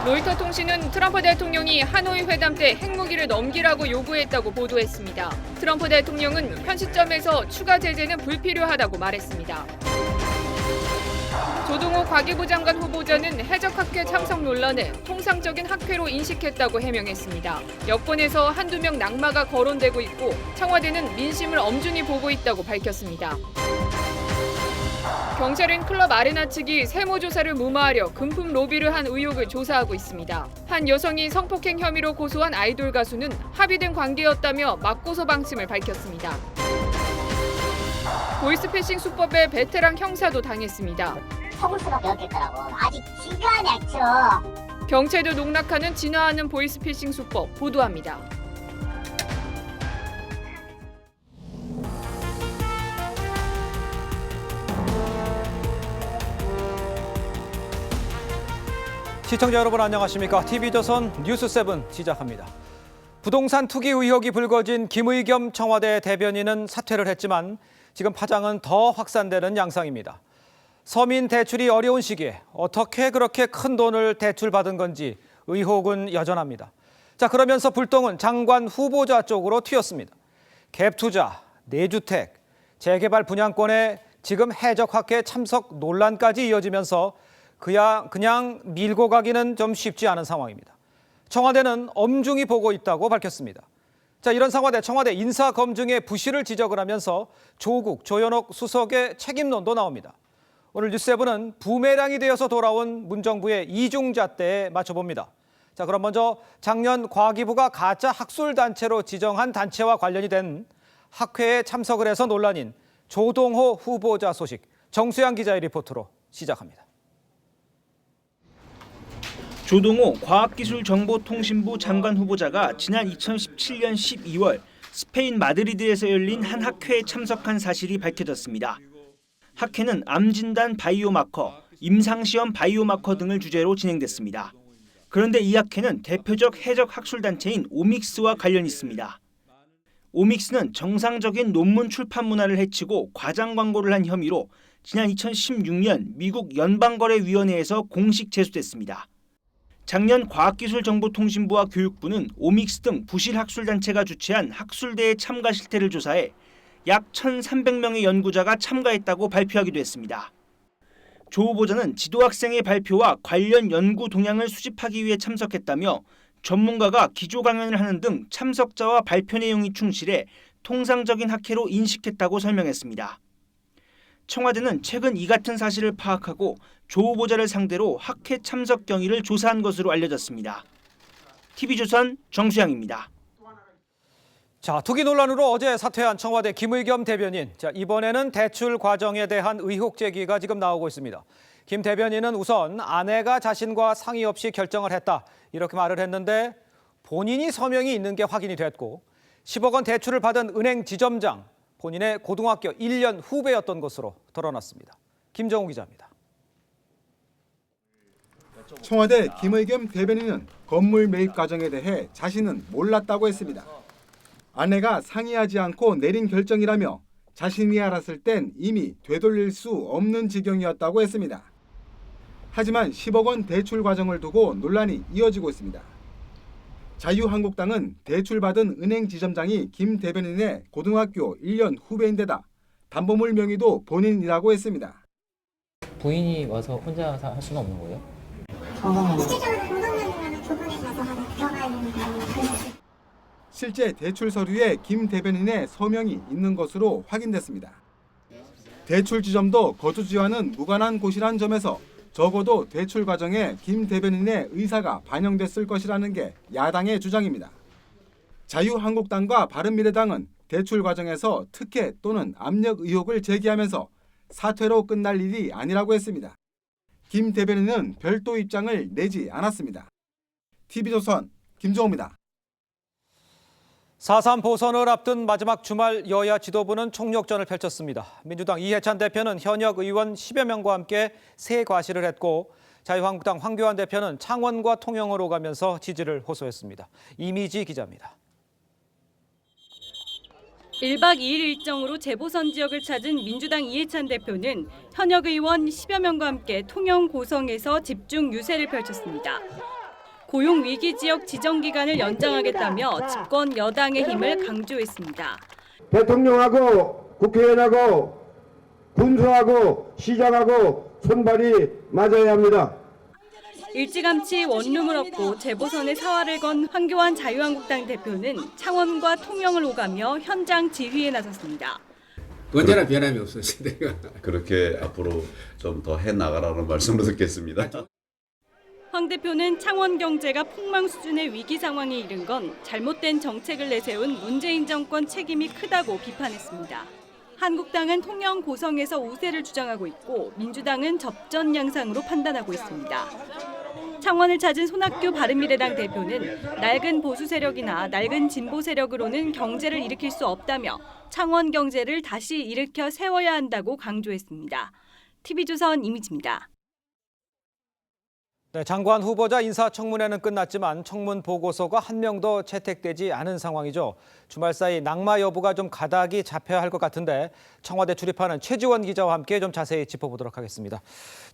로이터 통신은 트럼프 대통령이 하노이 회담 때 핵무기를 넘기라고 요구했다고 보도했습니다. 트럼프 대통령은 현 시점에서 추가 제재는 불필요하다고 말했습니다. 조동호 과기부 장관 후보자는 해적학회 참석 논란을 통상적인 학회로 인식했다고 해명했습니다. 여권에서 한두 명 낙마가 거론되고 있고 청와대는 민심을 엄중히 보고 있다고 밝혔습니다. 경찰은 클럽 아레나 측이 세무조사를 무마하려 금품 로비를 한 의혹을 조사하고 있습니다. 한 여성이 성폭행 혐의로 고소한 아이돌 가수는 합의된 관계였다며 맞고소 방침을 밝혔습니다. 보이스피싱 수법의 베테랑 형사도 당했습니다. 속을 수밖에 없겠더라고. 아직 기가 막혀. 경찰도 농락하는 진화하는 보이스피싱 수법 보도합니다. 시청자 여러분 안녕하십니까? TV조선 뉴스7 시작합니다. 부동산 투기 의혹이 불거진 김의겸 청와대 대변인은 사퇴를 했지만 지금 파장은 더 확산되는 양상입니다. 서민 대출이 어려운 시기에 어떻게 그렇게 큰 돈을 대출받은 건지 의혹은 여전합니다. 자, 그러면서 불똥은 장관 후보자 쪽으로 튀었습니다. 갭투자, 내주택, 재개발 분양권에 지금 해적학회 참석 논란까지 이어지면서 그냥 밀고 가기는 좀 쉽지 않은 상황입니다. 청와대는 엄중히 보고 있다고 밝혔습니다. 자, 이런 상황에 청와대 인사검증의 부실을 지적을 하면서 조국, 조현옥 수석의 책임론도 나옵니다. 오늘 뉴스7은 부메랑이 되어서 돌아온 문정부의 이중잣대에 맞춰봅니다. 자, 그럼 먼저 작년 과기부가 가짜 학술단체로 지정한 단체와 관련이 된 학회에 참석을 해서 논란인 조동호 후보자 소식, 정수양 기자의 리포트로 시작합니다. 조동호 과학기술정보통신부 장관 후보자가 지난 2017년 12월 스페인 마드리드에서 열린 한 학회에 참석한 사실이 밝혀졌습니다. 학회는 암진단 바이오마커, 임상시험 바이오마커 등을 주제로 진행됐습니다. 그런데 이 학회는 대표적 해적 학술단체인 오믹스와 관련이 있습니다. 오믹스는 정상적인 논문 출판 문화를 해치고 과장 광고를 한 혐의로 지난 2016년 미국 연방거래위원회에서 공식 제소됐습니다. 작년 과학기술정보통신부와 교육부는 오믹스 등 부실 학술단체가 주최한 학술대회 참가 실태를 조사해 약 1,300명의 연구자가 참가했다고 발표하기도 했습니다. 조 후보자는 지도학생의 발표와 관련 연구 동향을 수집하기 위해 참석했다며 전문가가 기조 강연을 하는 등 참석자와 발표 내용이 충실해 통상적인 학회로 인식했다고 설명했습니다. 청와대는 최근 이 같은 사실을 파악하고 조 후보자를 상대로 학회 참석 경위를 조사한 것으로 알려졌습니다. TV조선 정수양입니다. 자, 투기 논란으로 어제 사퇴한 청와대 김의겸 대변인. 자, 이번에는 대출 과정에 대한 의혹 제기가 지금 나오고 있습니다. 김 대변인은 우선 아내가 자신과 상의 없이 결정을 했다, 이렇게 말을 했는데 본인이 서명이 있는 게 확인이 됐고 10억 원 대출을 받은 은행 지점장, 본인의 고등학교 1년 후배였던 것으로 드러났습니다. 김정우 기자입니다. 청와대 김의겸 대변인은 건물 매입 과정에 대해 자신은 몰랐다고 했습니다. 아내가 상의하지 않고 내린 결정이라며 자신이 알았을 땐 이미 되돌릴 수 없는 지경이었다고 했습니다. 하지만 10억 원 대출 과정을 두고 논란이 이어지고 있습니다. 자유한국당은 대출받은 은행 지점장이 김 대변인의 고등학교 1년 후배인데다 담보물 명의도 본인이라고 했습니다. 부인이 와서 혼자 할 수는 없는 거예요? 실질적으로 공동명의라는 부분에 가서 하는 들어가야 되는 거예요. 실제 대출 서류에 김 대변인의 서명이 있는 것으로 확인됐습니다. 대출 지점도 거주지와는 무관한 곳이란 점에서 적어도 대출 과정에 김 대변인의 의사가 반영됐을 것이라는 게 야당의 주장입니다. 자유한국당과 바른미래당은 대출 과정에서 특혜 또는 압력 의혹을 제기하면서 사퇴로 끝날 일이 아니라고 했습니다. 김 대변인은 별도 입장을 내지 않았습니다. TV조선 김정우입니다. 4.3 보선을 앞둔 마지막 주말 여야 지도부는 총력전을 펼쳤습니다. 민주당 이해찬 대표는 현역 의원 10여 명과 함께 새 과시를 했고 자유한국당 황교안 대표는 창원과 통영으로 가면서 지지를 호소했습니다. 이미지 기자입니다. 1박 2일 일정으로 재보선 지역을 찾은 민주당 이해찬 대표는 현역 의원 10여 명과 함께 통영 고성에서 집중 유세를 펼쳤습니다. 고용 위기 지역 지정 기간을 연장하겠다며 집권 여당의 힘을 강조했습니다. 대통령하고 국회의원하고 군수하고 시장하고 손발이 맞아야 합니다. 일찌감치 원룸을 얻고 재보선에 사활을 건 황교안 자유한국당 대표는 창원과 통영을 오가며 현장 지휘에 나섰습니다. 언제나 변함이 없었습니다. 그렇게 앞으로 좀 더 해나가라는 말씀을 듣겠습니다. 황 대표는 창원 경제가 폭망 수준의 위기 상황에 이른 건 잘못된 정책을 내세운 문재인 정권 책임이 크다고 비판했습니다. 한국당은 통영 고성에서 우세를 주장하고 있고 민주당은 접전 양상으로 판단하고 있습니다. 창원을 찾은 손학규 바른미래당 대표는 낡은 보수 세력이나 낡은 진보 세력으로는 경제를 일으킬 수 없다며 창원 경제를 다시 일으켜 세워야 한다고 강조했습니다. TV조선 이미지입니다. 네, 장관 후보자 인사청문회는 끝났지만 청문 보고서가 한 명도 채택되지 않은 상황이죠. 주말 사이 낙마 여부가 좀 가닥이 잡혀야 할 것 같은데 청와대 출입하는 최지원 기자와 함께 좀 자세히 짚어보도록 하겠습니다.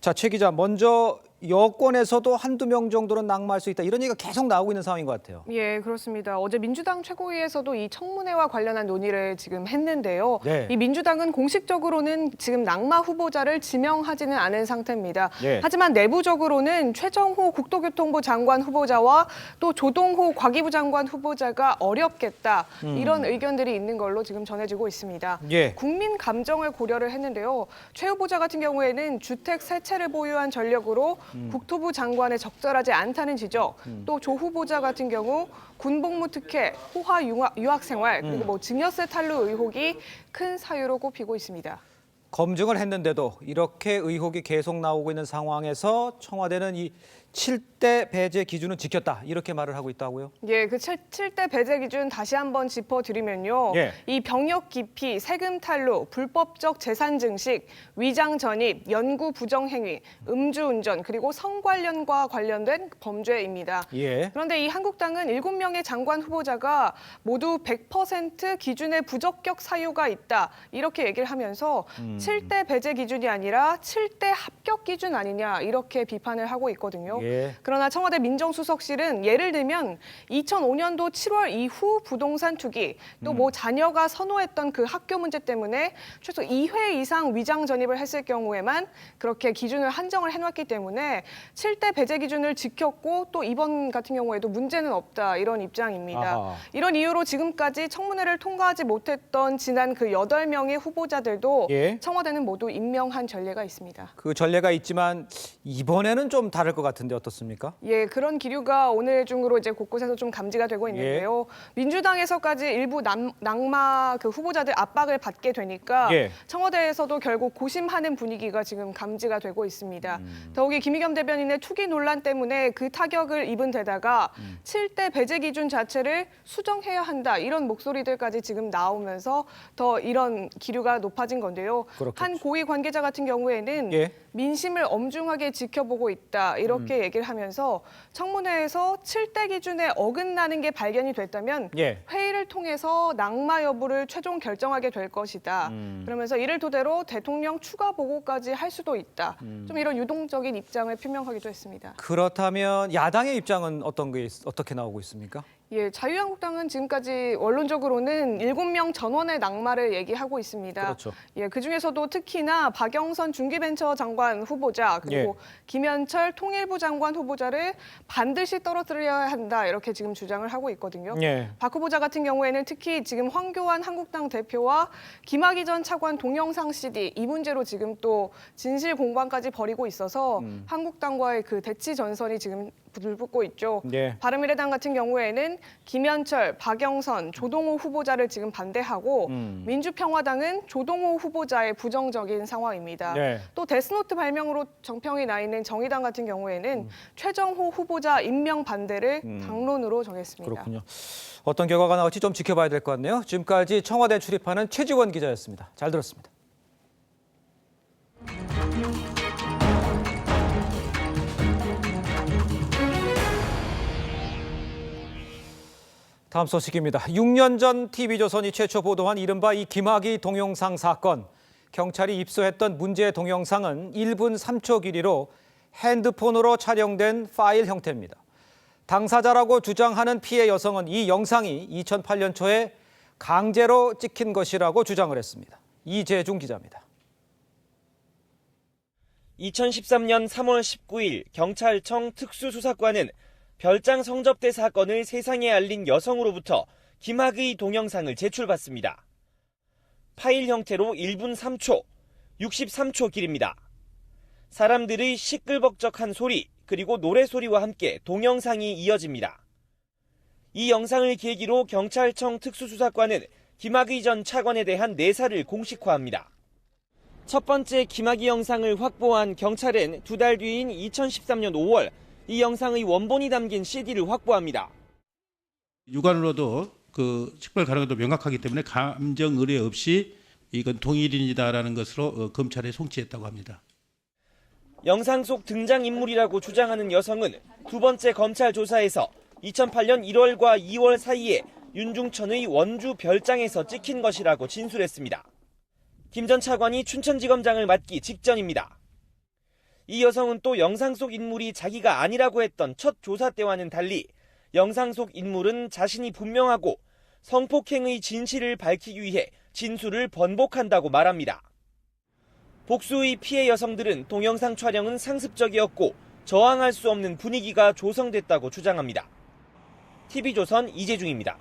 자, 최 기자, 먼저 여권에서도 한두 명 정도는 낙마할 수 있다, 이런 얘기가 계속 나오고 있는 상황인 것 같아요. 예, 그렇습니다. 어제 민주당 최고위에서도 이 청문회와 관련한 논의를 지금 했는데요. 네. 이 민주당은 공식적으로는 지금 낙마 후보자를 지명하지는 않은 상태입니다. 예. 하지만 내부적으로는 최정호 국토교통부 장관 후보자와 또 조동호 과기부 장관 후보자가 어렵겠다, 이런 의견들이 있는 걸로 지금 전해지고 있습니다. 예. 국민 감정을 고려를 했는데요. 최 후보자 같은 경우에는 주택 세 채를 보유한 전력으로 국토부 장관에 적절하지 않다는 지적, 또 조 후보자 같은 경우 군복무 특혜, 호화 유학 생활, 그리고 뭐 증여세 탈루 의혹이 큰 사유로 꼽히고 있습니다. 검증을 했는데도 이렇게 의혹이 계속 나오고 있는 상황에서 청와대는 이 7대 배제 기준은 지켰다, 이렇게 말을 하고 있다고요? 예, 그 7대 배제 기준 다시 한번 짚어드리면요. 예. 이 병역 기피, 세금 탈루, 불법적 재산 증식, 위장 전입, 연구 부정 행위, 음주운전, 그리고 성관련과 관련된 범죄입니다. 예. 그런데 이 한국당은 7명의 장관 후보자가 모두 100% 기준에 부적격 사유가 있다, 이렇게 얘기를 하면서 7대 배제 기준이 아니라 7대 합격 기준 아니냐, 이렇게 비판을 하고 있거든요. 예. 그러나 청와대 민정수석실은 예를 들면 2005년도 7월 이후 부동산 투기, 또 뭐 자녀가 선호했던 그 학교 문제 때문에 최소 2회 이상 위장 전입을 했을 경우에만 그렇게 기준을 한정을 해놨기 때문에 7대 배제 기준을 지켰고 또 이번 같은 경우에도 문제는 없다, 이런 입장입니다. 아하. 이런 이유로 지금까지 청문회를 통과하지 못했던 지난 그 8명의 후보자들도 예. 청와대는 모두 임명한 전례가 있습니다. 그 전례가 있지만 이번에는 좀 다를 것 같은데 어떻습니까? 예, 그런 기류가 오늘 중으로 이제 곳곳에서 좀 감지가 되고 있는데요. 민주당에서까지 일부 낙마 그 후보자들 압박을 받게 되니까 예. 청와대에서도 결국 고심하는 분위기가 지금 감지가 되고 있습니다. 더욱이 김의겸 대변인의 투기 논란 때문에 그 타격을 입은 데다가 7대 배제 기준 자체를 수정해야 한다, 이런 목소리들까지 지금 나오면서 더 이런 기류가 높아진 건데요. 그렇겠죠. 한 고위 관계자 같은 경우에는 예. 민심을 엄중하게 지켜보고 있다, 이렇게 얘기를 하면서 청문회에서 7대 기준에 어긋나는 게 발견이 됐다면 예. 회의를 통해서 낙마 여부를 최종 결정하게 될 것이다. 그러면서 이를 토대로 대통령 추가 보고까지 할 수도 있다. 좀 이런 유동적인 입장을 표명하기도 했습니다. 그렇다면 야당의 입장은 어떻게 나오고 있습니까? 예, 자유한국당은 지금까지 원론적으로는 7명 전원의 낙마를 얘기하고 있습니다. 그렇죠. 예, 그중에서도 특히나 박영선 중기벤처 장관 후보자, 그리고 예. 김현철 통일부 장관 후보자를 반드시 떨어뜨려야 한다, 이렇게 지금 주장을 하고 있거든요. 예. 박 후보자 같은 경우에는 특히 지금 황교안 한국당 대표와 김학의 전 차관 동영상 CD, 이 문제로 지금 또 진실 공방까지 벌이고 있어서 한국당과의 그 대치 전선이 지금 불붙고 있죠. 예. 바른미래당 같은 경우에는 김현철, 박영선, 조동호 후보자를 지금 반대하고 민주평화당은 조동호 후보자의 부정적인 상황입니다. 네. 또 데스노트 발명으로 정평이 나 있는 정의당 같은 경우에는 최정호 후보자 임명 반대를 당론으로 정했습니다. 그렇군요. 어떤 결과가 나올지 좀 지켜봐야 될 것 같네요. 지금까지 청와대 출입하는 최지원 기자였습니다. 잘 들었습니다. 다음 소식입니다. 6년 전 TV조선이 최초 보도한 이른바 이 김학의 동영상 사건. 경찰이 입수했던 문제의 동영상은 1분 3초 길이로 핸드폰으로 촬영된 파일 형태입니다. 당사자라고 주장하는 피해 여성은 이 영상이 2008년 초에 강제로 찍힌 것이라고 주장을 했습니다. 이재중 기자입니다. 2013년 3월 19일 경찰청 특수수사과는 별장 성접대 사건을 세상에 알린 여성으로부터 김학의 동영상을 제출받습니다. 파일 형태로 1분 3초, 63초 길입니다. 사람들의 시끌벅적한 소리, 그리고 노래소리와 함께 동영상이 이어집니다. 이 영상을 계기로 경찰청 특수수사과는 김학의 전 차관에 대한 내사를 공식화합니다. 첫 번째 김학의 영상을 확보한 경찰은 2달 뒤인 2013년 5월 이 영상의 원본이 담긴 CD를 확보합니다. 육안으로도 그 식별 가능성도 명확하기 때문에 감정 의뢰 없이 이건 동일인이다라는 것으로 검찰에 송치했다고 합니다. 영상 속 등장인물이라고 주장하는 여성은 두 번째 검찰 조사에서 2008년 1월과 2월 사이에 윤중천의 원주 별장에서 찍힌 것이라고 진술했습니다. 김 전 차관이 춘천지검장을 맡기 직전입니다. 이 여성은 또 영상 속 인물이 자기가 아니라고 했던 첫 조사 때와는 달리 영상 속 인물은 자신이 분명하고 성폭행의 진실을 밝히기 위해 진술을 번복한다고 말합니다. 복수의 피해 여성들은 동영상 촬영은 상습적이었고 저항할 수 없는 분위기가 조성됐다고 주장합니다. TV조선 이재중입니다.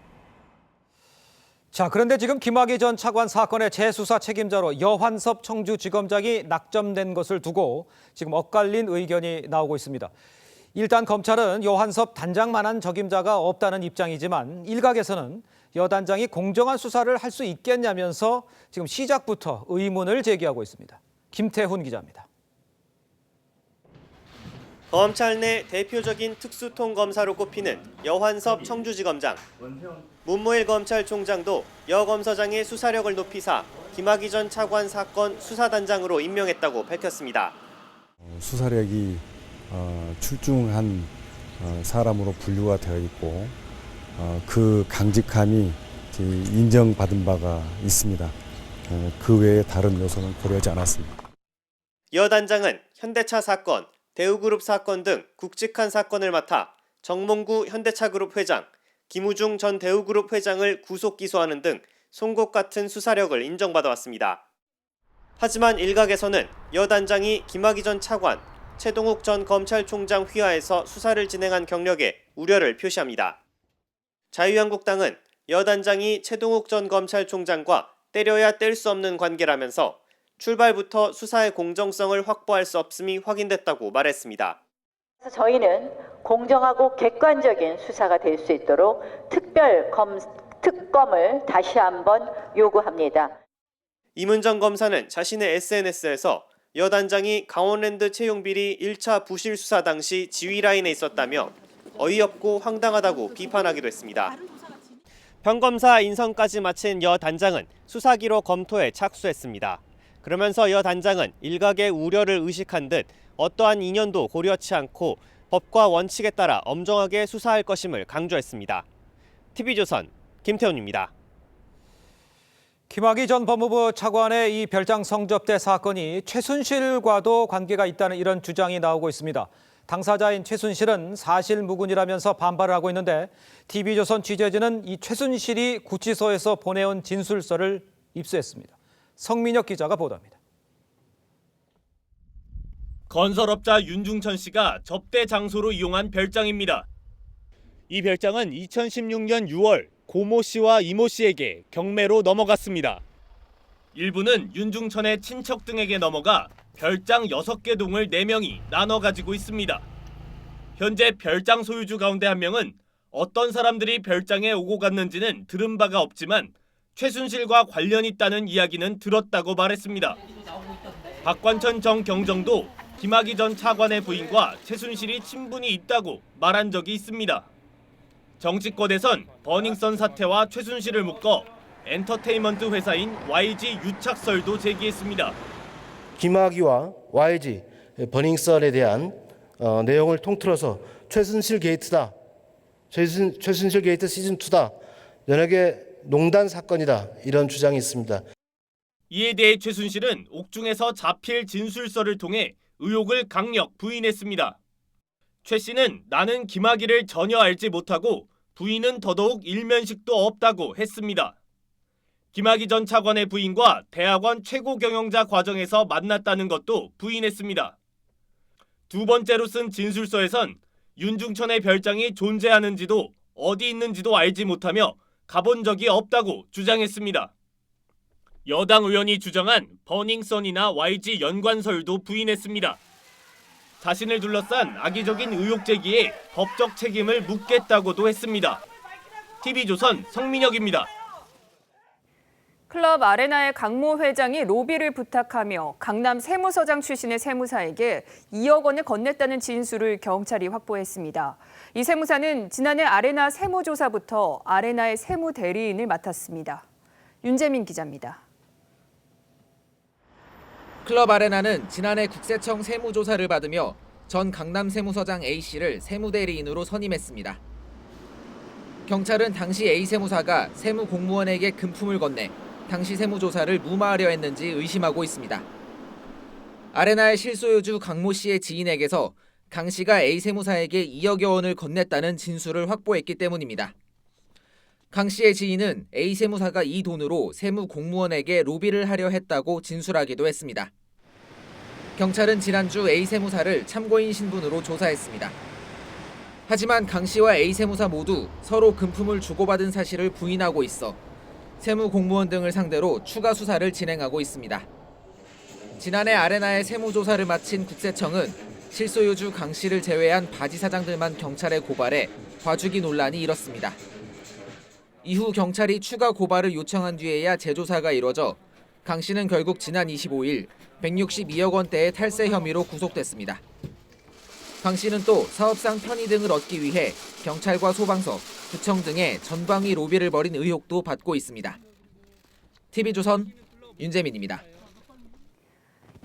자, 그런데 지금 김학의 전 차관 사건의 재수사 책임자로 여환섭 청주지검장이 낙점된 것을 두고 지금 엇갈린 의견이 나오고 있습니다. 일단 검찰은 여환섭 단장만한 적임자가 없다는 입장이지만 일각에서는 여 단장이 공정한 수사를 할 수 있겠냐면서 지금 시작부터 의문을 제기하고 있습니다. 김태훈 기자입니다. 검찰 내 대표적인 특수통 검사로 꼽히는 여환섭 청주지검장. 문무일 검찰총장도 여 검사장의 수사력을 높이사 김학의 전 차관 사건 수사단장으로 임명했다고 밝혔습니다. 수사력이 출중한 사람으로 분류가 되어 있고 그 강직함이 인정받은 바가 있습니다. 그 외에 다른 요소는 고려하지 않았습니다. 여 단장은 현대차 사건, 대우그룹 사건 등 굵직한 사건을 맡아 정몽구 현대차그룹 회장, 김우중 전 대우그룹 회장을 구속 기소하는 등 송곳 같은 수사력을 인정받아왔습니다. 하지만 일각에서는 여 단장이 김학의 전 차관, 최동욱 전 검찰총장 휘하에서 수사를 진행한 경력에 우려를 표시합니다. 자유한국당은 여 단장이 최동욱 전 검찰총장과 때려야 뗄 수 없는 관계라면서 출발부터 수사의 공정성을 확보할 수 없음이 확인됐다고 말했습니다. 저희는 공정하고 객관적인 수사가 될 수 있도록 특검을 다시 한번 요구합니다. 이문정 검사는 자신의 SNS에서 여 단장이 강원랜드 채용 비리 1차 부실 수사 당시 지휘 라인에 있었다며 어이없고 황당하다고 비판하기도 했습니다. 평검사 인선까지 마친 여 단장은 수사기로 검토에 착수했습니다. 그러면서 여 단장은 일각의 우려를 의식한 듯 어떠한 인연도 고려치 않고 법과 원칙에 따라 엄정하게 수사할 것임을 강조했습니다. TV조선 김태훈입니다. 김학의 전 법무부 차관의 이 별장 성접대 사건이 최순실과도 관계가 있다는 이런 주장이 나오고 있습니다. 당사자인 최순실은 사실무근이라면서 반발을 하고 있는데 TV조선 취재진은 이 최순실이 구치소에서 보내온 진술서를 입수했습니다. 성민혁 기자가 보도합니다. 건설업자 윤중천 씨가 접대 장소로 이용한 별장입니다. 이 별장은 2016년 6월 고모 씨와 이모 씨에게 경매로 넘어갔습니다. 일부는 윤중천의 친척 등에게 넘어가 별장 6개 동을 4명이 나눠 가지고 있습니다. 현재 별장 소유주 가운데 한 명은 어떤 사람들이 별장에 오고 갔는지는 들은 바가 없지만 최순실과 관련이 있다는 이야기는 들었다고 말했습니다. 박관천 전 경정도 김학의 전 차관의 부인과 최순실이 친분이 있다고 말한 적이 있습니다. 정치권에선 버닝썬 사태와 최순실을 묶어 엔터테인먼트 회사인 YG 유착설도 제기했습니다. 김학의와 YG 버닝썬에 대한 내용을 통틀어서 최순실 게이트다. 최순실 게이트 시즌2다. 연예계 농단 사건이다. 이런 주장이 있습니다. 이에 대해 최순실은 옥중에서 자필 진술서를 통해 의혹을 강력 부인했습니다. 최 씨는 나는 김학의를 전혀 알지 못하고 부인은 더더욱 일면식도 없다고 했습니다. 김학의 전 차관의 부인과 대학원 최고 경영자 과정에서 만났다는 것도 부인했습니다. 두 번째로 쓴 진술서에선 윤중천의 별장이 존재하는지도 어디 있는지도 알지 못하며 가본 적이 없다고 주장했습니다. 여당 의원이 주장한 버닝썬이나 YG 연관설도 부인했습니다. 자신을 둘러싼 악의적인 의혹 제기에 법적 책임을 묻겠다고도 했습니다. TV조선 성민혁입니다. 클럽 아레나의 강모 회장이 로비를 부탁하며 강남 세무서장 출신의 세무사에게 2억 원을 건넸다는 진술을 경찰이 확보했습니다. 이 세무사는 지난해 아레나 세무조사부터 아레나의 세무대리인을 맡았습니다. 윤재민 기자입니다. 클럽 아레나는 지난해 국세청 세무조사를 받으며 전 강남 세무서장 A씨를 세무대리인으로 선임했습니다. 경찰은 당시 A 세무사가 세무공무원에게 금품을 건네 당시 세무조사를 무마하려 했는지 의심하고 있습니다. 아레나의 실소유주 강모 씨의 지인에게서 강 씨가 A 세무사에게 2억여 원을 건넸다는 진술을 확보했기 때문입니다. 강 씨의 지인은 A 세무사가 이 돈으로 세무공무원에게 로비를 하려 했다고 진술하기도 했습니다. 경찰은 지난주 A 세무사를 참고인 신분으로 조사했습니다. 하지만 강 씨와 A 세무사 모두 서로 금품을 주고받은 사실을 부인하고 있어 세무공무원 등을 상대로 추가 수사를 진행하고 있습니다. 지난해 아레나의 세무조사를 마친 국세청은 실소유주 강 씨를 제외한 바지 사장들만 경찰에 고발해 봐주기 논란이 일었습니다. 이후 경찰이 추가 고발을 요청한 뒤에야 재조사가 이뤄져 강 씨는 결국 지난 25일 162억 원대의 탈세 혐의로 구속됐습니다. 강 씨는 또 사업상 편의 등을 얻기 위해 경찰과 소방서, 구청 등의 전방위 로비를 벌인 의혹도 받고 있습니다. TV조선 윤재민입니다.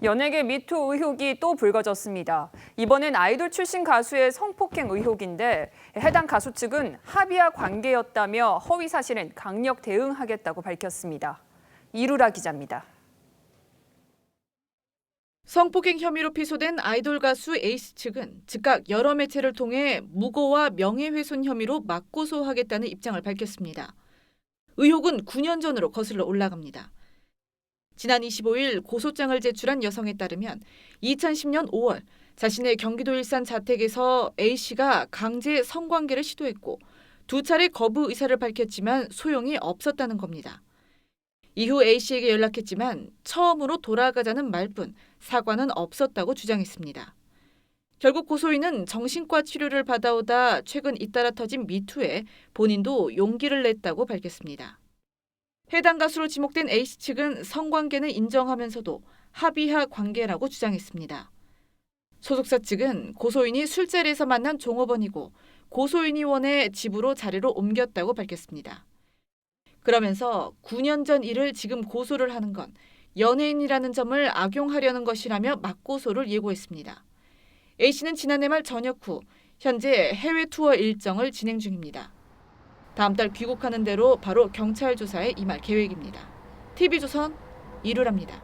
연예계 미투 의혹이 또 불거졌습니다. 이번엔 아이돌 출신 가수의 성폭행 의혹인데 해당 가수 측은 합의와 관계였다며 허위 사실엔 강력 대응하겠다고 밝혔습니다. 이루라 기자입니다. 성폭행 혐의로 피소된 아이돌 가수 에이스 측은 즉각 여러 매체를 통해 무고와 명예훼손 혐의로 맞고소하겠다는 입장을 밝혔습니다. 의혹은 9년 전으로 거슬러 올라갑니다. 지난 25일 고소장을 제출한 여성에 따르면 2010년 5월 자신의 경기도 일산 자택에서 A씨가 강제 성관계를 시도했고 2차례 거부 의사를 밝혔지만 소용이 없었다는 겁니다. 이후 A씨에게 연락했지만 처음으로 돌아가자는 말뿐 사과는 없었다고 주장했습니다. 결국 고소인은 정신과 치료를 받아오다 최근 잇따라 터진 미투에 본인도 용기를 냈다고 밝혔습니다. 해당 가수로 지목된 A씨 측은 성관계는 인정하면서도 합의하 관계라고 주장했습니다. 소속사 측은 고소인이 술자리에서 만난 종업원이고 고소인이 원해 집으로 자리로 옮겼다고 밝혔습니다. 그러면서 9년 전 일을 지금 고소를 하는 건 연예인이라는 점을 악용하려는 것이라며 맞고소를 예고했습니다. A씨는 지난해 말 전역 후 현재 해외 투어 일정을 진행 중입니다. 다음 달 귀국하는 대로 바로 경찰 조사에 임할 계획입니다. TV조선 이루라입니다.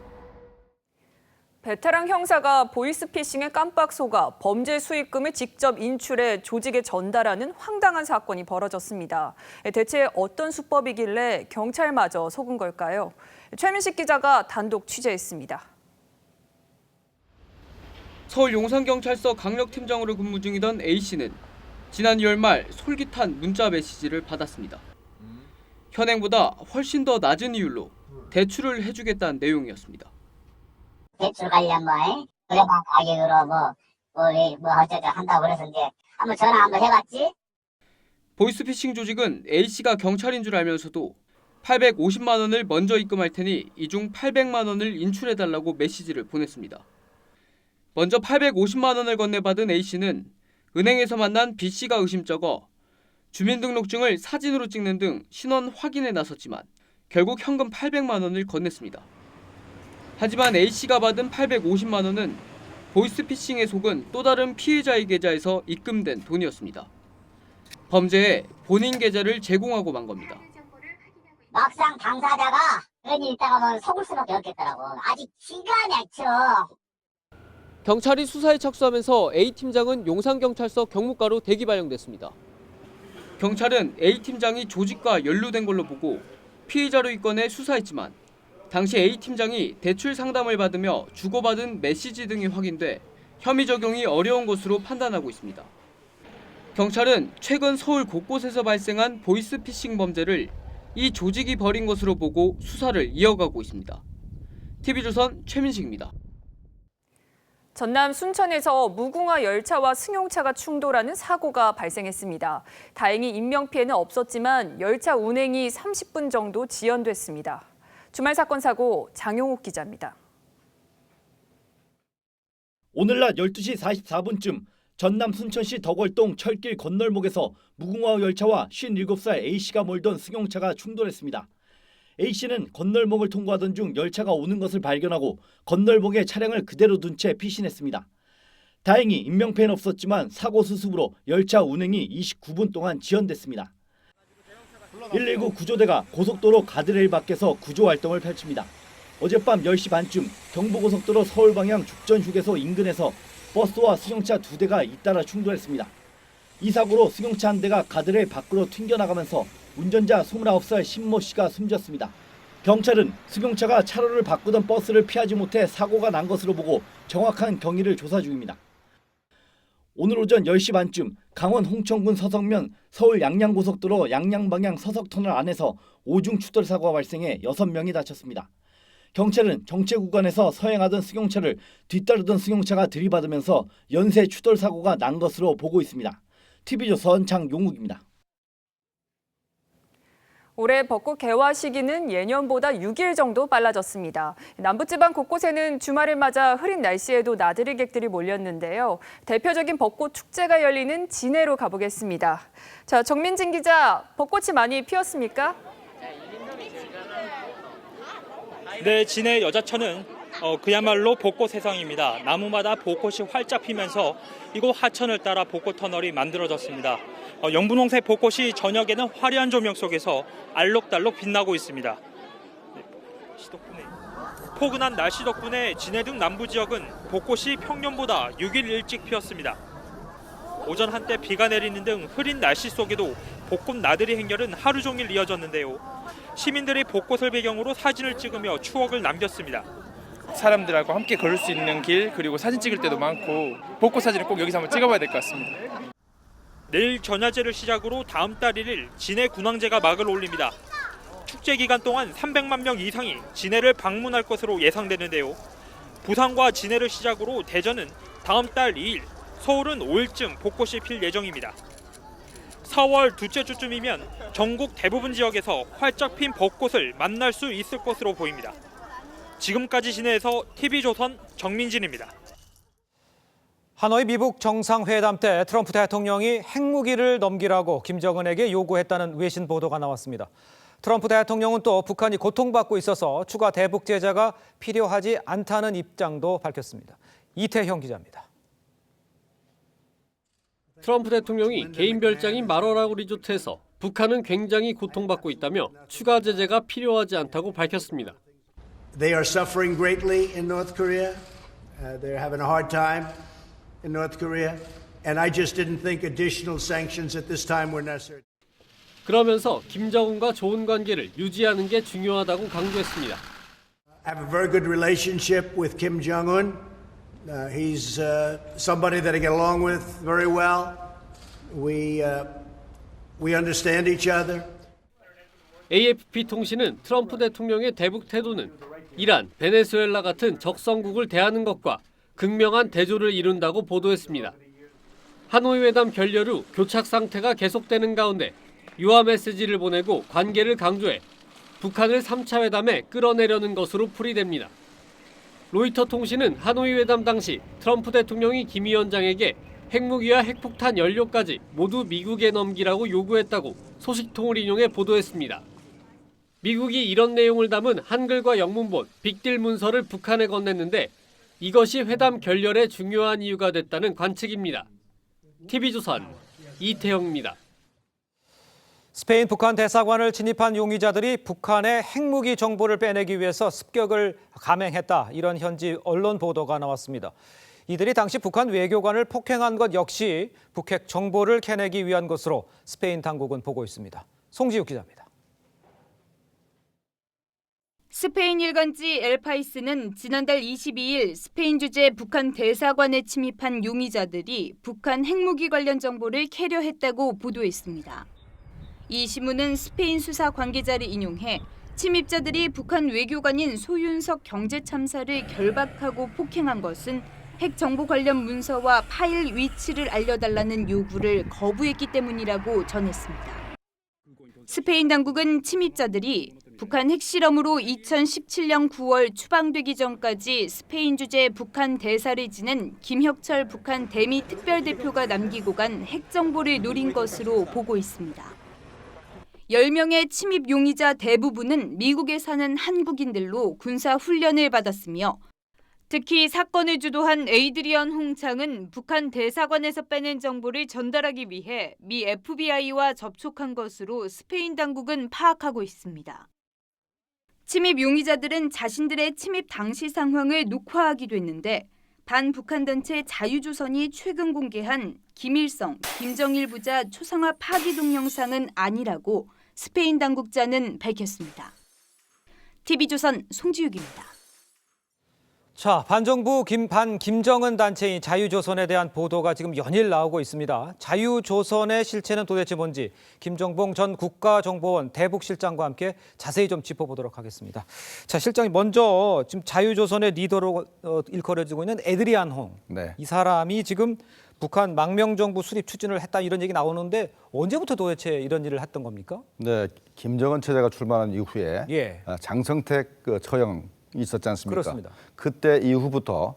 베테랑 형사가 보이스피싱에 깜빡 속아 범죄 수익금을 직접 인출해 조직에 전달하는 황당한 사건이 벌어졌습니다. 대체 어떤 수법이길래 경찰마저 속은 걸까요? 최민식 기자가 단독 취재했습니다. 서울 용산경찰서 강력팀장으로 근무 중이던 A씨는 지난 2월 말 솔깃한 문자 메시지를 받았습니다. 현행보다 훨씬 더 낮은 이율로 대출을 해주겠다는 내용이었습니다. 대출 관련 저렴한 가격으로 어쩌저 한다고 그래서 이제 한번 전화 한번 해봤지. 보이스피싱 조직은 A씨가 경찰인 줄 알면서도 850만 원을 먼저 입금할 테니 이 중 800만 원을 인출해달라고 메시지를 보냈습니다. 먼저 850만 원을 건네받은 A씨는 은행에서 만난 B씨가 의심쩍어 주민등록증을 사진으로 찍는 등 신원 확인에 나섰지만 결국 현금 800만 원을 건넸습니다. 하지만 A씨가 받은 850만 원은 보이스피싱에 속은 또 다른 피해자의 계좌에서 입금된 돈이었습니다. 범죄에 본인 계좌를 제공하고 만 겁니다. 막상 당사자가 그런 일 있다가 속을 수밖에 없겠더라고. 아직 기가 막혀. 경찰이 수사에 착수하면서 A팀장은 용산경찰서 경무과로 대기 발령됐습니다. 경찰은 A팀장이 조직과 연루된 걸로 보고 피해자로 입건해 수사했지만 당시 A팀장이 대출 상담을 받으며 주고받은 메시지 등이 확인돼 혐의 적용이 어려운 것으로 판단하고 있습니다. 경찰은 최근 서울 곳곳에서 발생한 보이스피싱 범죄를 이 조직이 벌인 것으로 보고 수사를 이어가고 있습니다. TV조선 최민식입니다. 전남 순천에서 무궁화 열차와 승용차가 충돌하는 사고가 발생했습니다. 다행히 인명피해는 없었지만 열차 운행이 30분 정도 지연됐습니다. 주말 사건 사고 장용욱 기자입니다. 오늘 낮 12시 44분쯤 전남 순천시 덕월동 철길 건널목에서 무궁화 열차와 57살 A씨가 몰던 승용차가 충돌했습니다. A씨는 건널목을 통과하던 중 열차가 오는 것을 발견하고 건널목에 차량을 그대로 둔 채 피신했습니다. 다행히 인명피해는 없었지만 사고 수습으로 열차 운행이 29분 동안 지연됐습니다. 119 구조대가 고속도로 가드레일 밖에서 구조 활동을 펼칩니다. 어젯밤 10시 반쯤 경부고속도로 서울 방향 죽전 휴게소 인근에서 버스와 승용차 2대가 잇따라 충돌했습니다. 이 사고로 승용차 한 대가 가드레일 밖으로 튕겨나가면서 운전자 29살 신모 씨가 숨졌습니다. 경찰은 승용차가 차로를 바꾸던 버스를 피하지 못해 사고가 난 것으로 보고 정확한 경위를 조사 중입니다. 오늘 오전 10시 반쯤 강원 홍천군 서석면 서울 양양고속도로 양양방향 서석터널 안에서 오중 추돌 사고가 발생해 6명이 다쳤습니다. 경찰은 정체 구간에서 서행하던 승용차를 뒤따르던 승용차가 들이받으면서 연쇄 추돌 사고가 난 것으로 보고 있습니다. TV조선 장용욱입니다. 올해 벚꽃 개화 시기는 예년보다 6일 정도 빨라졌습니다. 남부지방 곳곳에는 주말을 맞아 흐린 날씨에도 나들이객들이 몰렸는데요. 대표적인 벚꽃 축제가 열리는 진해로 가보겠습니다. 자, 정민진 기자, 벚꽃이 많이 피었습니까? 네, 진해 여자천은 그야말로 벚꽃 세상입니다. 나무마다 벚꽃이 활짝 피면서 이곳 하천을 따라 벚꽃 터널이 만들어졌습니다. 영분홍색 벚꽃이 저녁에는 화려한 조명 속에서 알록달록 빛나고 있습니다. 포근한 날씨 덕분에 진해 등 남부 지역은 벚꽃이 평년보다 6일 일찍 피었습니다. 오전 한때 비가 내리는 등 흐린 날씨 속에도 벚꽃 나들이 행렬은 하루 종일 이어졌는데요. 시민들이 벚꽃을 배경으로 사진을 찍으며 추억을 남겼습니다. 사람들하고 함께 걸을 수 있는 길, 그리고 사진 찍을 때도 많고 벚꽃 사진을 꼭 여기서 한번 찍어봐야 될 것 같습니다. 내일 전야제를 시작으로 다음 달 1일 진해 군항제가 막을 올립니다. 축제 기간 동안 300만 명 이상이 진해를 방문할 것으로 예상되는데요. 부산과 진해를 시작으로 대전은 다음 달 2일, 서울은 5일쯤 벚꽃이 필 예정입니다. 4월 둘째 주쯤이면 전국 대부분 지역에서 활짝 핀 벚꽃을 만날 수 있을 것으로 보입니다. 지금까지 진해에서 TV조선 정민진입니다. 하노이 미북 정상회담 때 트럼프 대통령이 핵무기를 넘기라고 김정은에게 요구했다는 외신 보도가 나왔습니다. 트럼프 대통령은 또 북한이 고통받고 있어서 추가 대북 제재가 필요하지 않다는 입장도 밝혔습니다. 이태형 기자입니다. 트럼프 대통령이 개인 별장인 마러라고 리조트에서 북한은 굉장히 고통받고 있다며 추가 제재가 필요하지 않다고 밝혔습니다. They are suffering greatly in North Korea. They're having a hard time in North Korea. And I just didn't think additional sanctions at this time were necessary. 그러면서 김정은과 좋은 관계를 유지하는 게 중요하다고 강조했습니다. I have a very good relationship with Kim Jong-un. He's somebody that I get along with very well. We understand each other. AFP 통신은 트럼프 대통령의 대북 태도는 이란, 베네수엘라 같은 적성국을 대하는 것과 극명한 대조를 이룬다고 보도했습니다. 하노이 회담 결렬 후 교착 상태가 계속되는 가운데 유화 메시지를 보내고 관계를 강조해 북한을 3차 회담에 끌어내려는 것으로 풀이됩니다. 로이터 통신은 하노이 회담 당시 트럼프 대통령이 김 위원장에게 핵무기와 핵폭탄 연료까지 모두 미국에 넘기라고 요구했다고 소식통을 인용해 보도했습니다. 미국이 이런 내용을 담은 한글과 영문본 빅딜 문서를 북한에 건넸는데 이것이 회담 결렬의 중요한 이유가 됐다는 관측입니다. TV조선 이태형입니다. 스페인 북한 대사관을 진입한 용의자들이 북한의 핵무기 정보를 빼내기 위해서 습격을 감행했다. 이런 현지 언론 보도가 나왔습니다. 이들이 당시 북한 외교관을 폭행한 것 역시 북핵 정보를 캐내기 위한 것으로 스페인 당국은 보고 있습니다. 송지욱 기자입니다. 스페인 일간지 엘파이스는 지난달 22일 스페인 주재 북한 대사관에 침입한 용의자들이 북한 핵무기 관련 정보를 캐려했다고 보도했습니다. 이 신문은 스페인 수사 관계자를 인용해 침입자들이 북한 외교관인 소윤석 경제참사를 결박하고 폭행한 것은 핵 정보 관련 문서와 파일 위치를 알려달라는 요구를 거부했기 때문이라고 전했습니다. 스페인 당국은 침입자들이 북한 핵실험으로 2017년 9월 추방되기 전까지 스페인 주재 북한 대사를 지낸 김혁철 북한 대미 특별대표가 남기고 간 핵정보를 노린 것으로 보고 있습니다. 10명의 침입 용의자 대부분은 미국에 사는 한국인들로 군사 훈련을 받았으며 특히 사건을 주도한 에이드리언 홍창은 북한 대사관에서 빼낸 정보를 전달하기 위해 미 FBI와 접촉한 것으로 스페인 당국은 파악하고 있습니다. 침입 용의자들은 자신들의 침입 당시 상황을 녹화하기도 했는데 반북한 단체 자유조선이 최근 공개한 김일성, 김정일 부자 초상화 파기 동영상은 아니라고 스페인 당국자는 밝혔습니다. TV조선 송지욱입니다. 자, 반정부 김정은 단체인 자유조선에 대한 보도가 지금 연일 나오고 있습니다. 자유조선의 실체는 도대체 뭔지 김정봉 전 국가정보원 대북실장과 함께 자세히 좀 짚어보도록 하겠습니다. 자, 실장님 먼저 지금 자유조선의 리더로 일컬어지고 있는 에드리안 홍. 네. 이 사람이 지금 북한 망명정부 수립 추진을 했다 이런 얘기 나오는데 언제부터 도대체 이런 일을 했던 겁니까? 네, 김정은 체제가 출마한 이후에 예. 장성택 처형 있었지 않습니까? 그렇습니다. 그때 이후부터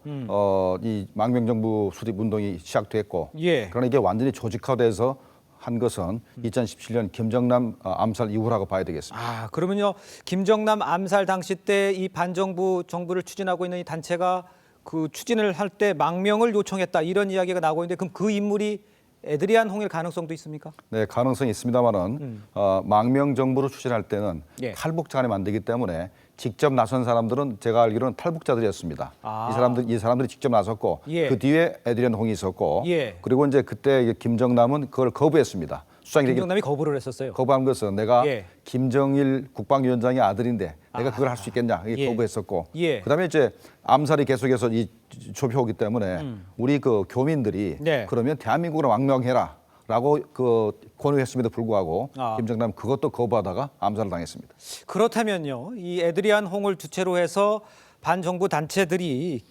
이 망명정부 수립 운동이 시작됐고, 예. 그러나 이게 완전히 조직화돼서 한 것은 2017년 김정남 암살 이후라고 봐야 되겠습니다. 아, 그러면요, 김정남 암살 당시 때 이 반정부 정부를 추진하고 있는 이 단체가 그 추진을 할 때 망명을 요청했다 이런 이야기가 나오고 있는데 그럼 그 인물이 에드리안 홍일 가능성도 있습니까? 네, 가능성이 있습니다만은 망명 정부를 추진할 때는 예. 탈북자간에 만들기 때문에 직접 나선 사람들은 제가 알기로는 탈북자들이었습니다. 아. 이 사람들이 직접 나섰고 예. 그 뒤에 에드리안 홍이 있었고 예. 그리고 이제 그때 김정남은 그걸 거부했습니다. 김정남이 거부를 했었어요. 거부한 것은 내가 예. 김정일 국방위원장의 아들인데 내가 그걸 할 수 있겠냐 이게 예. 거부했었고 예. 그다음에 이제 암살이 계속해서 이 좁혀오기 때문에 우리 그 교민들이 네. 그러면 대한민국으로 망명해라. 라고 그 권유했음에도 불구하고 김정남 그것도 거부하다가 암살을 당했습니다. 그렇다면요, 이 에드리안 홍을 주체로 해서 반정부 단체들이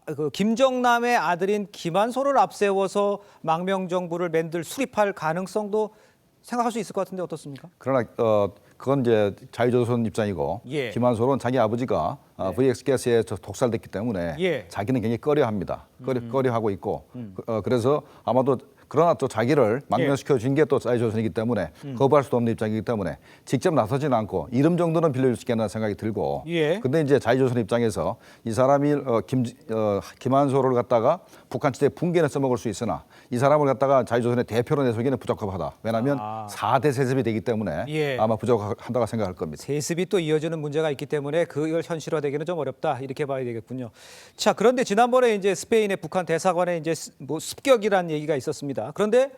그 김정남의 아들인 김한솔을 앞세워서 망명 정부를 수립할 가능성도 생각할 수 있을 것 같은데 어떻습니까? 그러나 그건 이제 자유조선 입장이고 예. 김한솔은 자기 아버지가 VX 가스에 독살됐기 때문에 예. 자기는 굉장히 꺼려합니다. 꺼려하고 있고 그래서 아마도 그러나 또 자기를 망명시켜 준 게 또 자유조선이기 때문에 거부할 수도 없는 입장이기 때문에 직접 나서지는 않고 이름 정도는 빌려줄 수 있겠다는 생각이 들고 예. 근데 이제 자유조선 입장에서 이 사람이 김한솔을 갖다가 북한 체제 붕괴는 써먹을 수 있으나 이 사람을 갖다가 자유조선의 대표로 내세우기는 부적합하다. 왜냐하면 4대 세습이 되기 때문에 예. 아마 부족하다고 생각할 겁니다. 세습이 또 이어지는 문제가 있기 때문에 그걸 현실화되기는 좀 어렵다 이렇게 봐야 되겠군요. 자, 그런데 지난번에 이제 스페인의 북한 대사관에 이제 뭐 습격이라는 얘기가 있었습니다. 그런데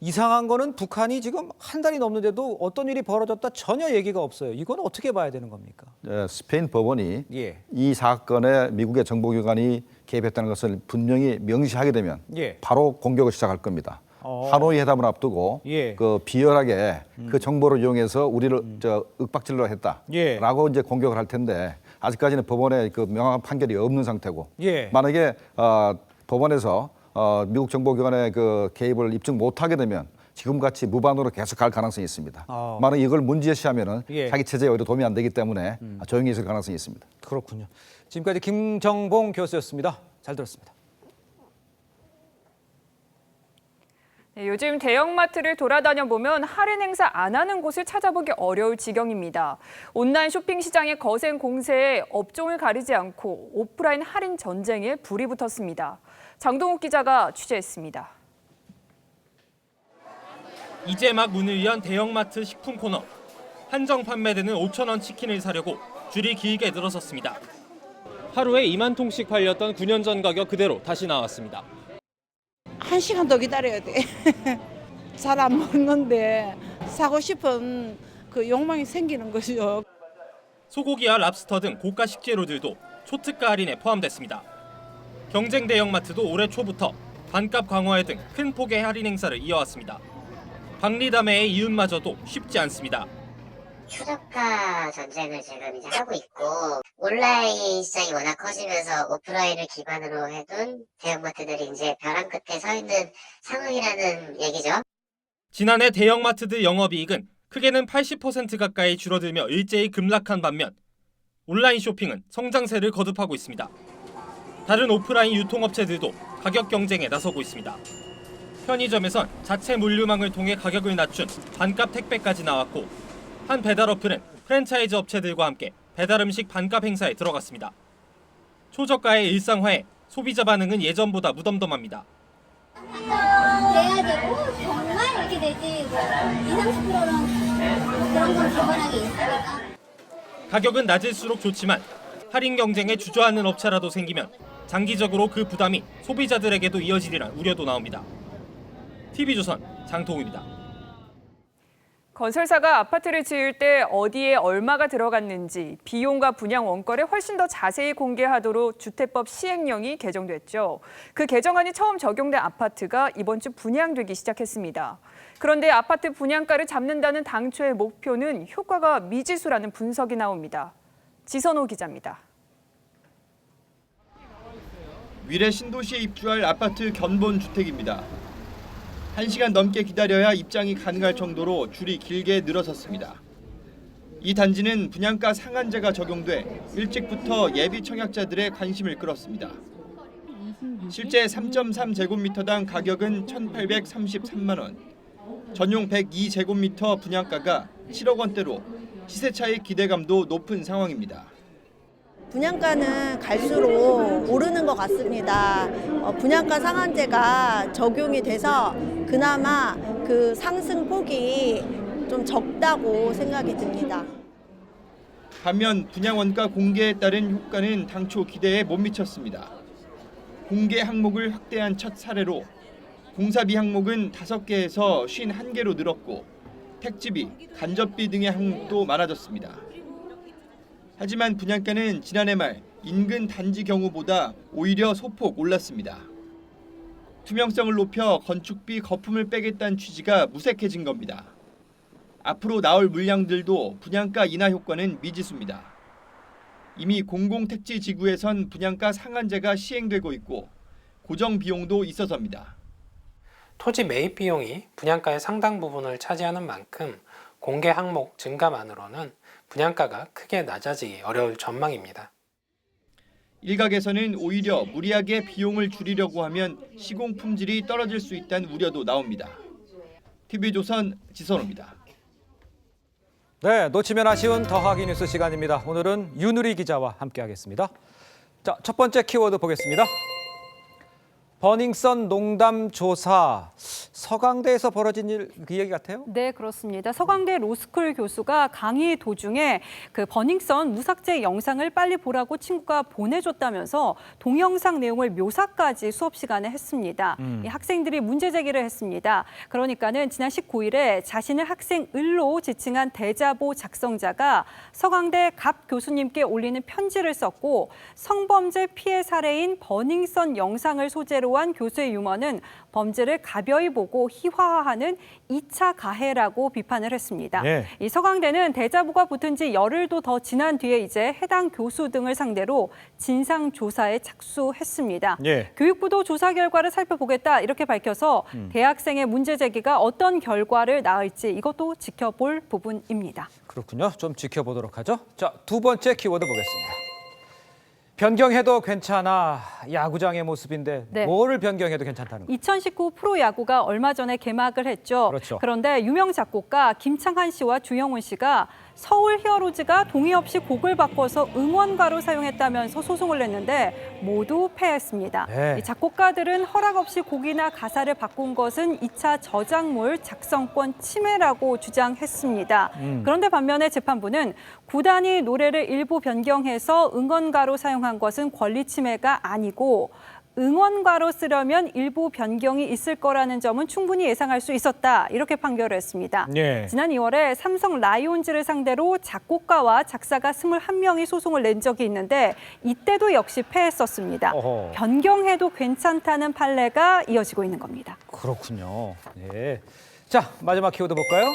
이상한 거는 북한이 지금 한 달이 넘는데도 어떤 일이 벌어졌다 전혀 얘기가 없어요. 이건 어떻게 봐야 되는 겁니까? 스페인 법원이 예. 이 사건에 미국의 정보기관이 개입했다는 것을 분명히 명시하게 되면 예. 바로 공격을 시작할 겁니다. 하노이 회담을 앞두고 예. 그 비열하게 그 정보를 이용해서 우리를 윽박질러 했다라고 이제 공격을 할 텐데 아직까지는 법원에 그 명확한 판결이 없는 상태고 예. 만약에 법원에서 미국 정보기관의 그 개입을 입증 못하게 되면 지금같이 무반으로 계속 갈 가능성이 있습니다. 만약 이걸 문제시하면은 예. 자기 체제에 오히려 도움이 안 되기 때문에 조용히 있을 가능성이 있습니다. 그렇군요. 지금까지 김정봉 교수였습니다. 잘 들었습니다. 네, 요즘 대형마트를 돌아다녀 보면 할인 행사 안 하는 곳을 찾아보기 어려울 지경입니다. 온라인 쇼핑 시장의 거센 공세에 업종을 가리지 않고 오프라인 할인 전쟁에 불이 붙었습니다. 장동욱 기자가 취재했습니다. 이제 막 문을 연 대형마트 식품 코너. 한정 판매되는 5,000원 치킨을 사려고 줄이 길게 늘어섰습니다. 하루에 2만 통씩 팔렸던 9년 전 가격 그대로 다시 나왔습니다. 1시간 더 기다려야 돼. 잘 안 먹는데 사고 싶은 그 욕망이 생기는 거죠. 소고기와 랍스터 등 고가 식재료들도 초특가 할인에 포함됐습니다. 경쟁 대형마트도 올해 초부터 반값 강화회 등 큰 폭의 할인 행사를 이어왔습니다. 박리담회의 이윤마저도 쉽지 않습니다. 최저가 전쟁을 지금 이제 하고 있고 온라인 시장이 워낙 커지면서 오프라인을 기반으로 해둔 대형마트들이 이제 벼랑 끝에 서 있는 상황이라는 얘기죠. 지난해 대형마트들 영업이익은 크게는 80% 가까이 줄어들며 일제히 급락한 반면 온라인 쇼핑은 성장세를 거듭하고 있습니다. 다른 오프라인 유통업체들도 가격 경쟁에 나서고 있습니다. 편의점에선 자체 물류망을 통해 가격을 낮춘 반값 택배까지 나왔고 한 배달 어플은 프랜차이즈 업체들과 함께 배달 음식 반값 행사에 들어갔습니다. 초저가의 일상화에 소비자 반응은 예전보다 무덤덤합니다. 돼야 되고 정말 이렇게 되지 20-30%는 그런 건 기본하게 있으니까. 가격은 낮을수록 좋지만 할인 경쟁에 주저하는 업체라도 생기면 장기적으로 그 부담이 소비자들에게도 이어지리란 우려도 나옵니다. TV조선 장동우입니다. 건설사가 아파트를 지을 때 어디에 얼마가 들어갔는지 비용과 분양 원가를 훨씬 더 자세히 공개하도록 주택법 시행령이 개정됐죠. 그 개정안이 처음 적용된 아파트가 이번 주 분양되기 시작했습니다. 그런데 아파트 분양가를 잡는다는 당초의 목표는 효과가 미지수라는 분석이 나옵니다. 지선호 기자입니다. 위례 신도시에 입주할 아파트 견본 주택입니다. 1시간 넘게 기다려야 입장이 가능할 정도로 줄이 길게 늘어섰습니다. 이 단지는 분양가 상한제가 적용돼 일찍부터 예비 청약자들의 관심을 끌었습니다. 실제 3.3제곱미터당 가격은 1,833만 원, 전용 102제곱미터 분양가가 7억 원대로 시세 차익 기대감도 높은 상황입니다. 분양가는 갈수록 오르는 것 같습니다. 분양가 상한제가 적용이 돼서 그나마 그 상승폭이 좀 적다고 생각이 듭니다. 반면 분양 원가 공개에 따른 효과는 당초 기대에 못 미쳤습니다. 공개 항목을 확대한 첫 사례로 공사비 항목은 5개에서 51개로 늘었고 택지비, 간접비 등의 항목도 많아졌습니다. 하지만 분양가는 지난해 말 인근 단지 경우보다 오히려 소폭 올랐습니다. 투명성을 높여 건축비 거품을 빼겠다는 취지가 무색해진 겁니다. 앞으로 나올 물량들도 분양가 인하 효과는 미지수입니다. 이미 공공택지 지구에선 분양가 상한제가 시행되고 있고 고정 비용도 있어서입니다. 토지 매입 비용이 분양가의 상당 부분을 차지하는 만큼 공개 항목 증가만으로는 분양가가 크게 낮아지기 어려울 전망입니다. 일각에서는 오히려 무리하게 비용을 줄이려고 하면 시공 품질이 떨어질 수 있다는 우려도 나옵니다. TV조선 지선호입니다. 네, 놓치면 아쉬운 더하기 뉴스 시간입니다. 오늘은 윤우리 기자와 함께하겠습니다. 자, 첫 번째 키워드 보겠습니다. 버닝썬 농담 조사, 서강대에서 벌어진 일, 그 얘기 같아요? 네, 그렇습니다. 서강대 로스쿨 교수가 강의 도중에 그 버닝썬 무삭제 영상을 빨리 보라고 친구가 보내줬다면서 동영상 내용을 묘사까지 수업 시간에 했습니다. 이 학생들이 문제 제기를 했습니다. 그러니까는 지난 19일에 자신을 학생 을로 지칭한 대자보 작성자가 서강대 갑 교수님께 올리는 편지를 썼고 성범죄 피해 사례인 버닝썬 영상을 소재로 한 교수의 유머는 범죄를 가벼이 보고 희화화하는 2차 가해라고 비판을 했습니다. 네. 이 서강대는 대자보가 붙은 지 열흘도 더 지난 뒤에 이제 해당 교수 등을 상대로 진상 조사에 착수했습니다. 네. 교육부도 조사 결과를 살펴보겠다 이렇게 밝혀서 대학생의 문제 제기가 어떤 결과를 낳을지 이것도 지켜볼 부분입니다. 그렇군요. 좀 지켜보도록 하죠. 자, 두 번째 키워드 보겠습니다. 변경해도 괜찮아. 야구장의 모습인데 네. 뭐를 변경해도 괜찮다는 거예요? 2019 프로야구가 얼마 전에 개막을 했죠. 그렇죠. 그런데 유명 작곡가 김창한 씨와 주영훈 씨가 서울 히어로즈가 동의 없이 곡을 바꿔서 응원가로 사용했다면서 소송을 냈는데 모두 패했습니다. 네. 이 작곡가들은 허락 없이 곡이나 가사를 바꾼 것은 2차 저작물 작성권 침해라고 주장했습니다. 그런데 반면에 재판부는 구단이 노래를 일부 변경해서 응원가로 사용한 것은 권리 침해가 아니고 응원가로 쓰려면 일부 변경이 있을 거라는 점은 충분히 예상할 수 있었다. 이렇게 판결을 했습니다. 네. 지난 2월에 삼성 라이온즈를 상대로 작곡가와 작사가 21명이 소송을 낸 적이 있는데 이때도 역시 패했었습니다. 어허. 변경해도 괜찮다는 판례가 이어지고 있는 겁니다. 그렇군요. 네. 자, 마지막 키워드 볼까요?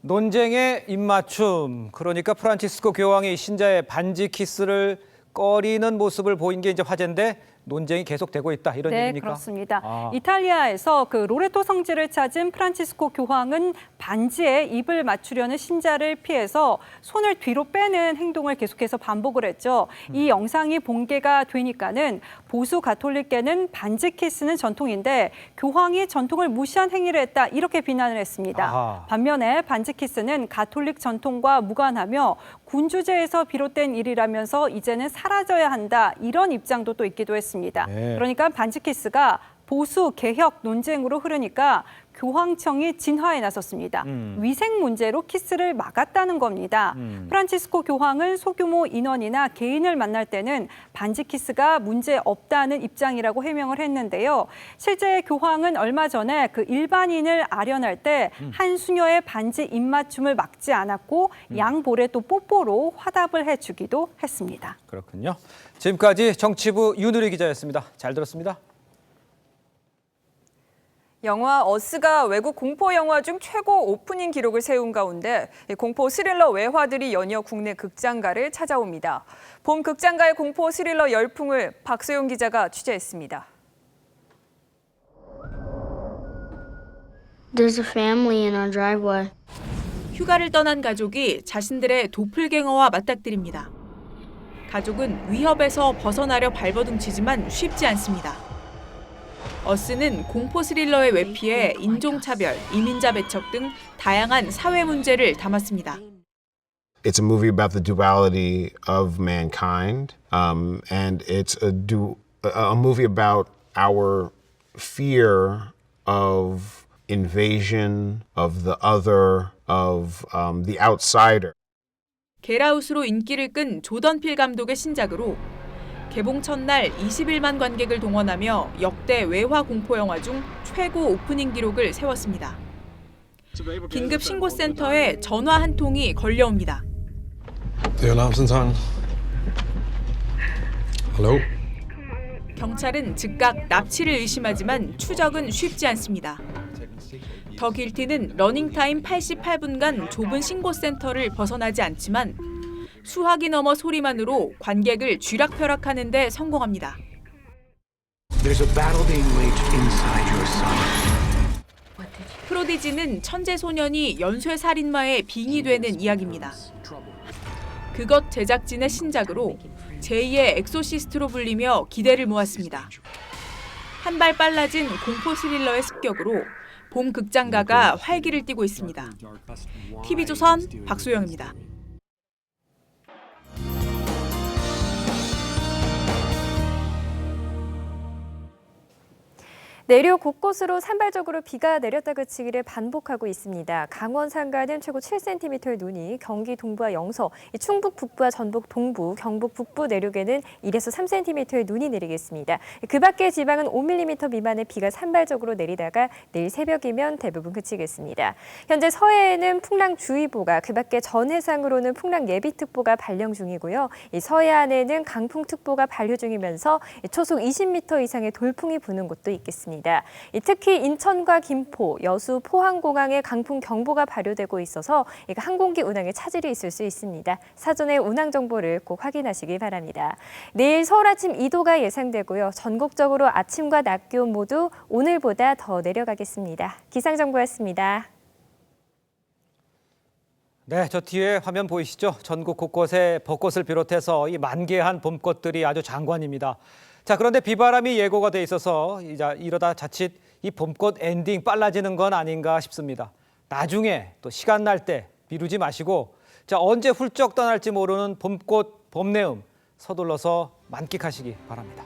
논쟁의 입맞춤. 그러니까 프란치스코 교황이 신자의 반지 키스를 꺼리는 모습을 보인 게 이제 화제인데 논쟁이 계속되고 있다 이런 네, 얘기입니까? 그렇습니다. 이탈리아에서 그 로레토 성지를 찾은 프란치스코 교황은 반지에 입을 맞추려는 신자를 피해서 손을 뒤로 빼는 행동을 계속해서 반복을 했죠. 이 영상이 공개가 되니까는 보수 가톨릭계는 반지 키스는 전통인데 교황이 전통을 무시한 행위를 했다 이렇게 비난을 했습니다. 아하. 반면에 반지 키스는 가톨릭 전통과 무관하며 군주제에서 비롯된 일이라면서 이제는 사라져야 한다 이런 입장도 또 있기도 했습니다. 네. 그러니까 반지 키스가 보수 개혁 논쟁으로 흐르니까 교황청이 진화에 나섰습니다. 위생 문제로 키스를 막았다는 겁니다. 프란치스코 교황은 소규모 인원이나 개인을 만날 때는 반지 키스가 문제 없다는 입장이라고 해명을 했는데요. 실제 교황은 얼마 전에 그 일반인을 아련할 때 한 수녀의 반지 입맞춤을 막지 않았고 양볼에 또 뽀뽀로 화답을 해주기도 했습니다. 그렇군요. 지금까지 정치부 윤우리 기자였습니다. 잘 들었습니다. 영화 어스가 외국 공포 영화 중 최고 오프닝 기록을 세운 가운데 공포 스릴러 외화들이 연이어 국내 극장가를 찾아옵니다. 봄 극장가의 공포 스릴러 열풍을 박소영 기자가 취재했습니다. There's a family in our driveway. 휴가를 떠난 가족이 자신들의 도플갱어와 맞닥뜨립니다. 가족은 위협에서 벗어나려 발버둥치지만 쉽지 않습니다. 어스는 공포 스릴러의 외피에 인종차별, 이민자 배척 등 다양한 사회 문제를 담았습니다. It's a movie about the duality of mankind, and it's a movie about our fear of invasion, of the other, of the outsider. 겟아웃으로 인기를 끈 조던 필 감독의 신작으로 개봉 첫날 21만 관객을 동원하며 역대 외화 공포 영화 중 최고 오프닝 기록을 세웠습니다. 긴급 신고센터에 전화 한 통이 걸려옵니다. The alarm's on. Hello? 경찰은 즉각 납치를 의심하지만 추적은 쉽지 않습니다. 더 길티는 러닝타임 88분간 좁은 신고센터를 벗어나지 않지만 수화기 넘어 소리만으로 관객을 쥐락펴락하는 데 성공합니다. There's a battle being waged inside your son. 프로디지는 천재 소년이 연쇄 살인마의 빙이 되는 이야기입니다. 그것 제작진의 신작으로 제2의 엑소시스트로 불리며 기대를 모았습니다. 한 발 빨라진 공포 스릴러의 습격으로 봄 극장가가 활기를 띠고 있습니다. TV조선 박소영입니다. 내륙 곳곳으로 산발적으로 비가 내렸다 그치기를 반복하고 있습니다. 강원 산가는 최고 7cm의 눈이, 경기 동부와 영서, 충북 북부와 전북 동부, 경북 북부 내륙에는 1에서 3cm의 눈이 내리겠습니다. 그 밖의 지방은 5mm 미만의 비가 산발적으로 내리다가 내일 새벽이면 대부분 그치겠습니다. 현재 서해에는 풍랑주의보가, 그 밖에 전 해상으로는 풍랑예비특보가 발령 중이고요. 서해안에는 강풍특보가 발효 중이면서 초속 20m 이상의 돌풍이 부는 곳도 있겠습니다. 특히 인천과 김포, 여수, 포항공항에 강풍 경보가 발효되고 있어서 항공기 운항에 차질이 있을 수 있습니다. 사전에 운항 정보를 꼭 확인하시기 바랍니다. 내일 서울 아침 2도가 예상되고요. 전국적으로 아침과 낮 기온 모두 오늘보다 더 내려가겠습니다. 기상정보였습니다. 네, 저 뒤에 화면 보이시죠? 전국 곳곳에 벚꽃을 비롯해서 이 만개한 봄꽃들이 아주 장관입니다. 자, 그런데 비바람이 예고가 돼 있어서 이러다 자칫 이 봄꽃 엔딩 빨라지는 건 아닌가 싶습니다. 나중에 또 시간 날 때 미루지 마시고 자, 언제 훌쩍 떠날지 모르는 봄꽃, 봄내음 서둘러서 만끽하시기 바랍니다.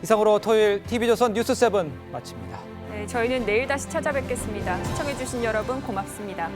이상으로 토요일 TV조선 뉴스7 마칩니다. 네, 저희는 내일 다시 찾아뵙겠습니다. 시청해주신 여러분 고맙습니다.